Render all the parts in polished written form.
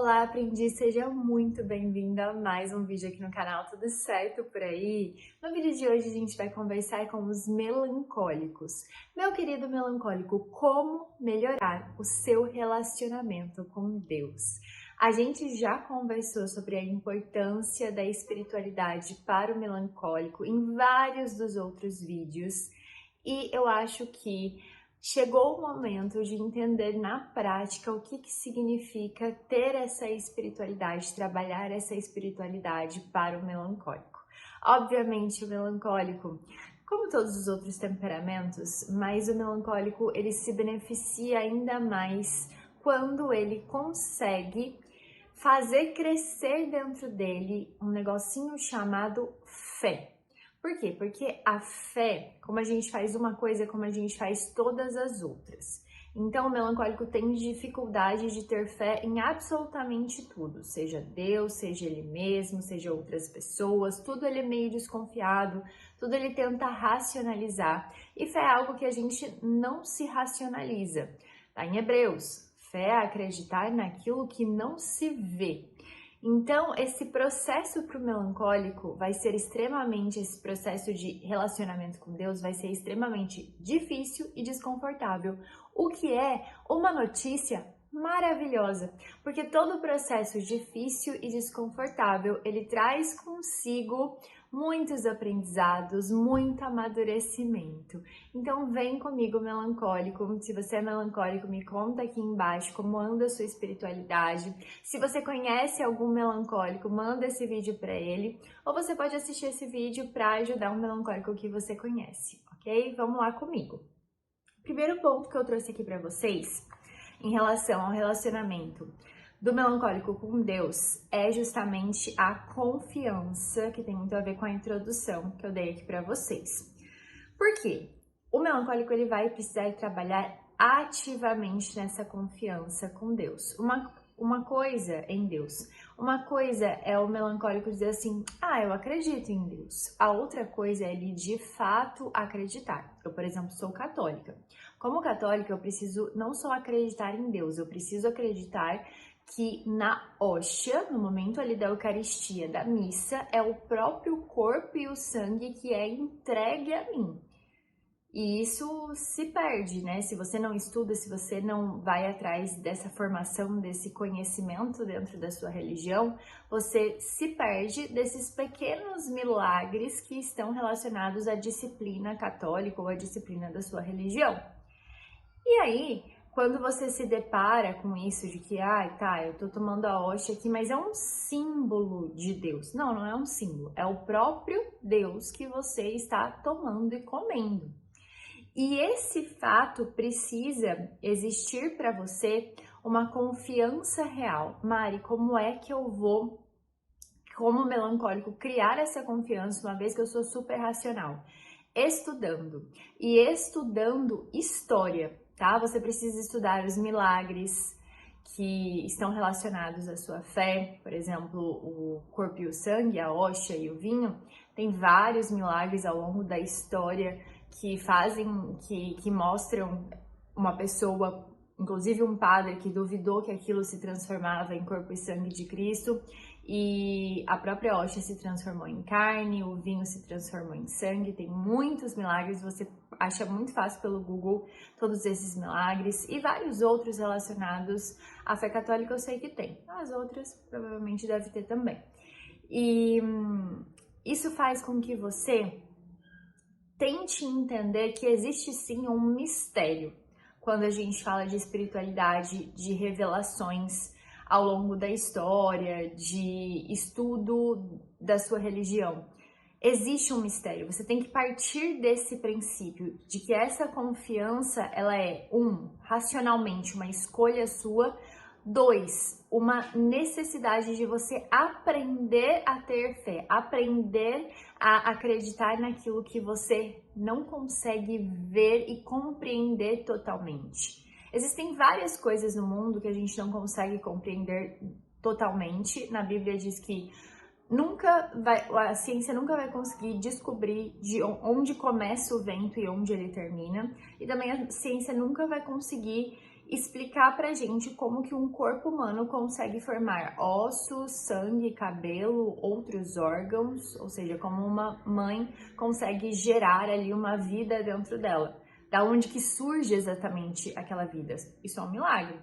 Olá, aprendiz! Seja muito bem-vindo a mais um vídeo aqui no canal, tudo certo por aí? No vídeo de hoje a gente vai conversar com os melancólicos. Meu querido melancólico, como melhorar o seu relacionamento com Deus? A gente já conversou sobre a importância da espiritualidade para o melancólico em vários dos outros vídeos e eu acho que chegou o momento de entender na prática o que significa ter essa espiritualidade, trabalhar essa espiritualidade para o melancólico. Obviamente, o melancólico, como todos os outros temperamentos, mas o melancólico ele se beneficia ainda mais quando ele consegue fazer crescer dentro dele um negocinho chamado fé. Por quê? Porque a fé, como a gente faz uma coisa, como a gente faz todas as outras. Então, o melancólico tem dificuldade de ter fé em absolutamente tudo, seja Deus, seja ele mesmo, seja outras pessoas, tudo ele é meio desconfiado, tudo ele tenta racionalizar. E fé é algo que a gente não se racionaliza. Tá em Hebreus, fé é acreditar naquilo que não se vê. Então, esse processo para o melancólico vai ser extremamente, esse processo de relacionamento com Deus vai ser extremamente difícil e desconfortável, o que é uma notícia maravilhosa, porque todo processo difícil e desconfortável, ele traz consigo muitos aprendizados, muito amadurecimento. Então vem comigo, melancólico. Se você é melancólico, me conta aqui embaixo como anda a sua espiritualidade. Se você conhece algum melancólico, manda esse vídeo para ele, ou você pode assistir esse vídeo para ajudar um melancólico que você conhece, ok? Vamos lá comigo. Primeiro ponto que eu trouxe aqui para vocês em relação ao relacionamento do melancólico com Deus é justamente a confiança, que tem muito a ver com a introdução que eu dei aqui para vocês. Por quê? O melancólico ele vai precisar trabalhar ativamente nessa confiança com Deus. Uma coisa em Deus. Uma coisa é o melancólico dizer assim, eu acredito em Deus. A outra coisa é ele de fato acreditar. Eu, por exemplo, sou católica. Como católica, eu preciso não só acreditar em Deus, eu preciso acreditar que na hóstia, no momento ali da Eucaristia, da missa, é o próprio corpo e o sangue que é entregue a mim. E isso se perde, né? Se você não estuda, se você não vai atrás dessa formação, desse conhecimento dentro da sua religião, você se perde desses pequenos milagres que estão relacionados à disciplina católica ou à disciplina da sua religião. E aí, quando você se depara com isso de que, eu tô tomando a hóstia aqui, mas é um símbolo de Deus. Não, não é um símbolo, é o próprio Deus que você está tomando e comendo. E esse fato precisa existir para você uma confiança real. Mari, como é que eu vou, como melancólico, criar essa confiança uma vez que eu sou super racional? Estudando. E estudando história, tá? Você precisa estudar os milagres que estão relacionados à sua fé, por exemplo, o corpo e o sangue, a hóstia e o vinho. Tem vários milagres ao longo da história que fazem, que mostram uma pessoa, inclusive um padre que duvidou que aquilo se transformava em corpo e sangue de Cristo, e a própria hóstia se transformou em carne, o vinho se transformou em sangue. Tem muitos milagres, você acha muito fácil pelo Google todos esses milagres e vários outros relacionados à fé católica eu sei que tem, as outras provavelmente deve ter também. E isso faz com que você tente entender que existe sim um mistério quando a gente fala de espiritualidade, de revelações ao longo da história, de estudo da sua religião. Existe um mistério, você tem que partir desse princípio de que essa confiança, ela é, racionalmente uma escolha sua, 2, uma necessidade de você aprender a ter fé, aprender a acreditar naquilo que você não consegue ver e compreender totalmente. Existem várias coisas no mundo que a gente não consegue compreender totalmente. Na Bíblia diz que a ciência nunca vai conseguir descobrir de onde começa o vento e onde ele termina. E também a ciência nunca vai conseguir explicar pra gente como que um corpo humano consegue formar ossos, sangue, cabelo, outros órgãos, ou seja, como uma mãe consegue gerar ali uma vida dentro dela. Da onde que surge exatamente aquela vida? Isso é um milagre.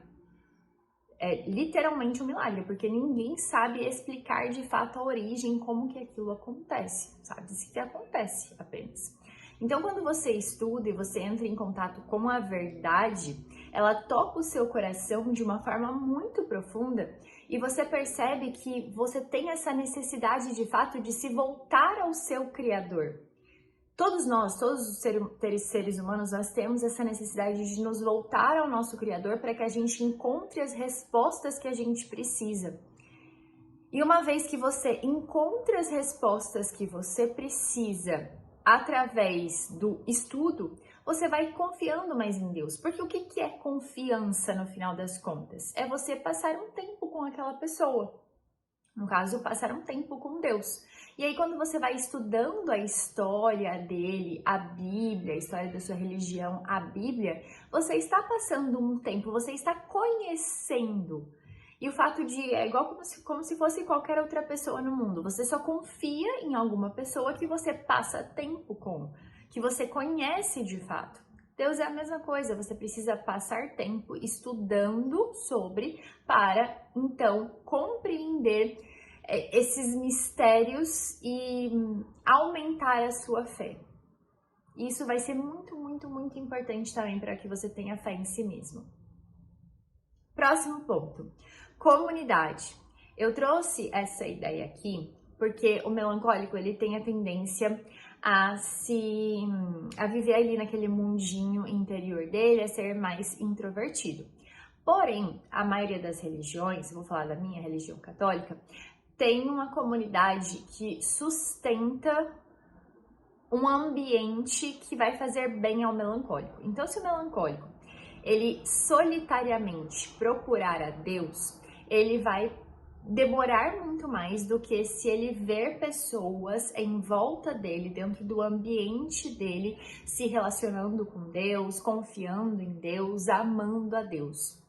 É literalmente um milagre, porque ninguém sabe explicar de fato a origem, como que aquilo acontece, sabe-se que acontece apenas. Então, quando você estuda e você entra em contato com a verdade, ela toca o seu coração de uma forma muito profunda e você percebe que você tem essa necessidade de fato de se voltar ao seu Criador. Todos nós, todos os seres humanos, nós temos essa necessidade de nos voltar ao nosso Criador para que a gente encontre as respostas que a gente precisa. E uma vez que você encontra as respostas que você precisa através do estudo, você vai confiando mais em Deus. Porque o que é confiança no final das contas? É você passar um tempo com aquela pessoa. No caso, passar um tempo com Deus. E aí, quando você vai estudando a história dele, a Bíblia, a história da sua religião, a Bíblia, você está passando um tempo, você está conhecendo. E o fato de, é igual como se fosse qualquer outra pessoa no mundo. Você só confia em alguma pessoa que você passa tempo com, que você conhece de fato. Deus é a mesma coisa, você precisa passar tempo estudando sobre para, então, compreender esses mistérios e aumentar a sua fé. Isso vai ser muito, muito, muito importante também para que você tenha fé em si mesmo. Próximo ponto, comunidade. Eu trouxe essa ideia aqui porque o melancólico ele tem a tendência a viver ali naquele mundinho interior dele, a ser mais introvertido. Porém, a maioria das religiões, vou falar da minha religião católica, tem uma comunidade que sustenta um ambiente que vai fazer bem ao melancólico. Então, se o melancólico ele solitariamente procurar a Deus, ele vai demorar muito mais do que se ele ver pessoas em volta dele, dentro do ambiente dele, se relacionando com Deus, confiando em Deus, amando a Deus.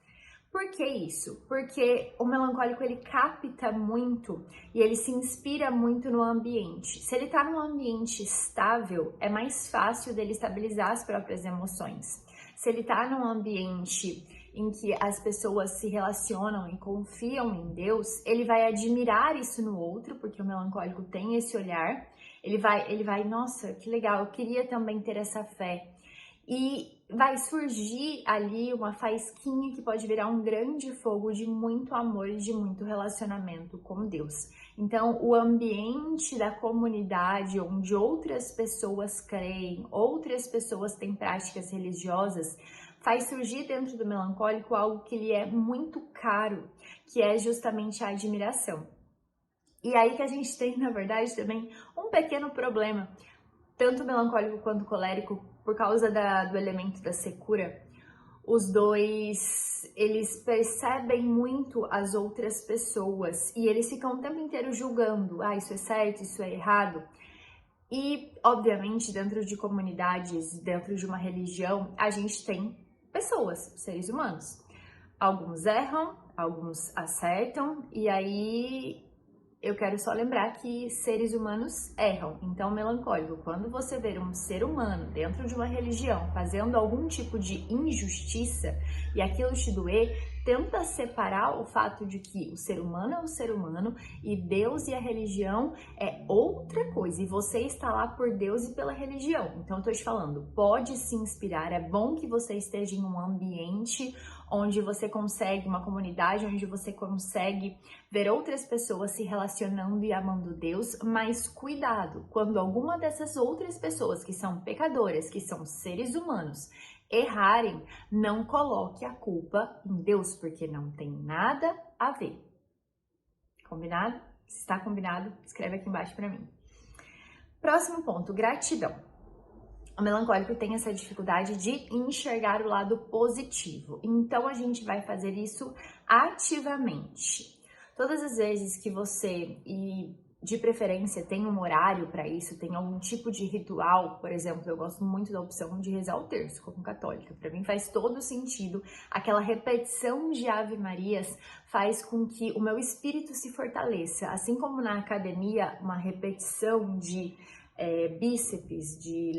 Por que isso? Porque o melancólico ele capta muito e ele se inspira muito no ambiente. Se ele está num ambiente estável, é mais fácil dele estabilizar as próprias emoções. Se ele está num ambiente em que as pessoas se relacionam e confiam em Deus, ele vai admirar isso no outro, porque o melancólico tem esse olhar. Ele vai, nossa, que legal, eu queria também ter essa fé. E vai surgir ali uma faísquinha que pode virar um grande fogo de muito amor e de muito relacionamento com Deus. Então, o ambiente da comunidade onde outras pessoas creem, outras pessoas têm práticas religiosas, faz surgir dentro do melancólico algo que lhe é muito caro, que é justamente a admiração. E aí que a gente tem, na verdade, também um pequeno problema, tanto melancólico quanto colérico, por causa do elemento da secura. Os dois, eles percebem muito as outras pessoas e eles ficam o tempo inteiro julgando, isso é certo, isso é errado. E, obviamente, dentro de comunidades, dentro de uma religião, a gente tem pessoas, seres humanos. Alguns erram, alguns acertam, e aí eu quero só lembrar que seres humanos erram. Então, melancólico, quando você ver um ser humano dentro de uma religião fazendo algum tipo de injustiça e aquilo te doer, tenta separar o fato de que o ser humano é um ser humano e Deus e a religião é outra coisa. E você está lá por Deus e pela religião. Então, eu tô te falando, pode se inspirar. É bom que você esteja em um ambiente onde você consegue, uma comunidade onde você consegue ver outras pessoas se relacionando e amando Deus, mas cuidado, quando alguma dessas outras pessoas que são pecadoras, que são seres humanos, errarem, não coloque a culpa em Deus, porque não tem nada a ver. Combinado? Se está combinado, escreve aqui embaixo para mim. Próximo ponto, gratidão. O melancólico tem essa dificuldade de enxergar o lado positivo. Então, a gente vai fazer isso ativamente. Todas as vezes que você, e de preferência, tem um horário para isso, tem algum tipo de ritual. Por exemplo, eu gosto muito da opção de rezar o terço como católica. Para mim faz todo sentido. Aquela repetição de Ave Marias faz com que o meu espírito se fortaleça. Assim como na academia, uma repetição de bíceps, de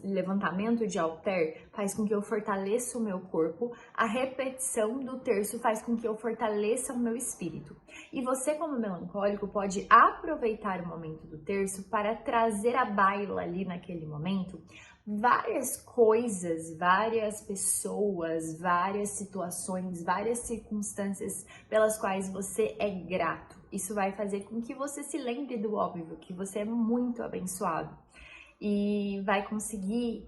levantamento de halter, faz com que eu fortaleça o meu corpo. A repetição do terço faz com que eu fortaleça o meu espírito. E você, como melancólico, pode aproveitar o momento do terço para trazer à baila ali naquele momento várias coisas, várias pessoas, várias situações, várias circunstâncias pelas quais você é grato. Isso vai fazer com que você se lembre do óbvio, que você é muito abençoado e vai conseguir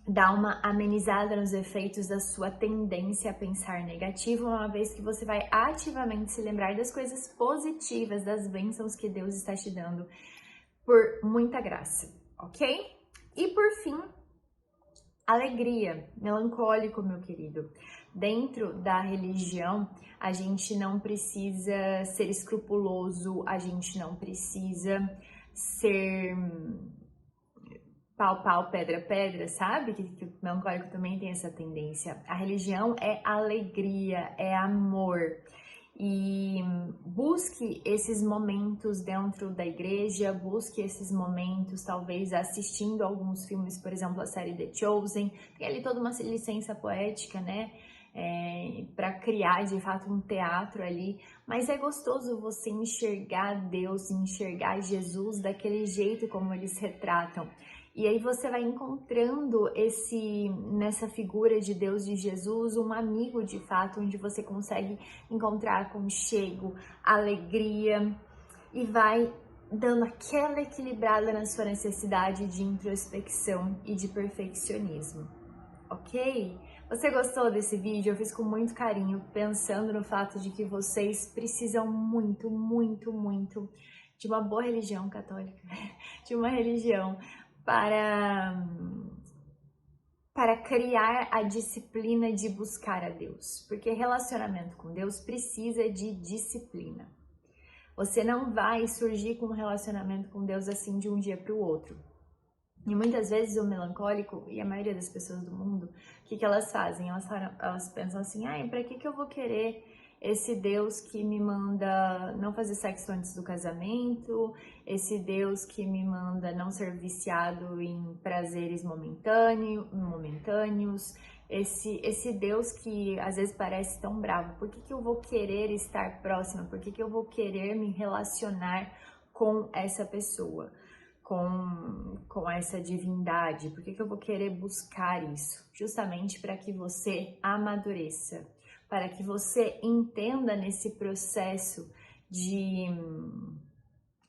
dar uma amenizada nos efeitos da sua tendência a pensar negativo, uma vez que você vai ativamente se lembrar das coisas positivas, das bênçãos que Deus está te dando por muita graça, ok? E por fim, alegria, melancólico, meu querido. Dentro da religião, a gente não precisa ser escrupuloso, a gente não precisa ser pau, pedra, sabe? Que o melancólico também tem essa tendência. A religião é alegria, é amor. E busque esses momentos dentro da igreja, busque esses momentos talvez assistindo alguns filmes, por exemplo, a série The Chosen, tem ali toda uma licença poética, né? Para criar de fato um teatro ali, mas é gostoso você enxergar Deus, enxergar Jesus daquele jeito como eles retratam. E aí você vai encontrando nessa figura de Deus, de Jesus, um amigo de fato, onde você consegue encontrar aconchego, alegria e vai dando aquela equilibrada na sua necessidade de introspecção e de perfeccionismo, ok? Você gostou desse vídeo? Eu fiz com muito carinho, pensando no fato de que vocês precisam muito, muito, muito de uma boa religião católica, de uma religião para criar a disciplina de buscar a Deus, porque relacionamento com Deus precisa de disciplina. Você não vai surgir com um relacionamento com Deus assim de um dia para o outro. E muitas vezes o melancólico, e a maioria das pessoas do mundo, o que elas fazem? Elas pensam assim, para que eu vou querer esse Deus que me manda não fazer sexo antes do casamento, esse Deus que me manda não ser viciado em prazeres momentâneos, esse Deus que às vezes parece tão bravo, por que eu vou querer estar próxima, por que eu vou querer me relacionar com essa pessoa, com essa divindade, por que eu vou querer buscar isso? Justamente para que você amadureça, para que você entenda nesse processo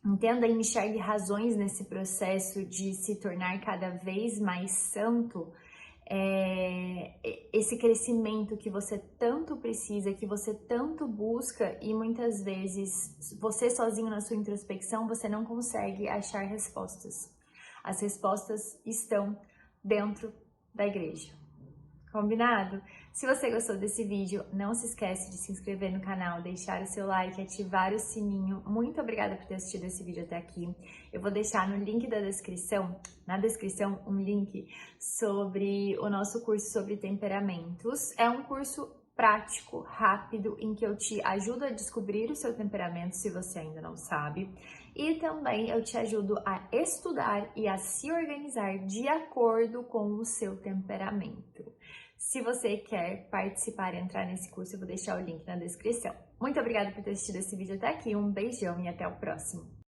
entenda e enxergue razões nesse processo de se tornar cada vez mais santo, esse crescimento que você tanto precisa, que você tanto busca, e muitas vezes você sozinho na sua introspecção, você não consegue achar respostas. As respostas estão dentro da igreja. Combinado? Se você gostou desse vídeo, não se esquece de se inscrever no canal, deixar o seu like, ativar o sininho. Muito obrigada por ter assistido esse vídeo até aqui. Eu vou deixar no link da descrição, um link sobre o nosso curso sobre temperamentos. É um curso prático, rápido, em que eu te ajudo a descobrir o seu temperamento, se você ainda não sabe. E também eu te ajudo a estudar e a se organizar de acordo com o seu temperamento. Se você quer participar e entrar nesse curso, eu vou deixar o link na descrição. Muito obrigada por ter assistido esse vídeo até aqui, um beijão e até o próximo!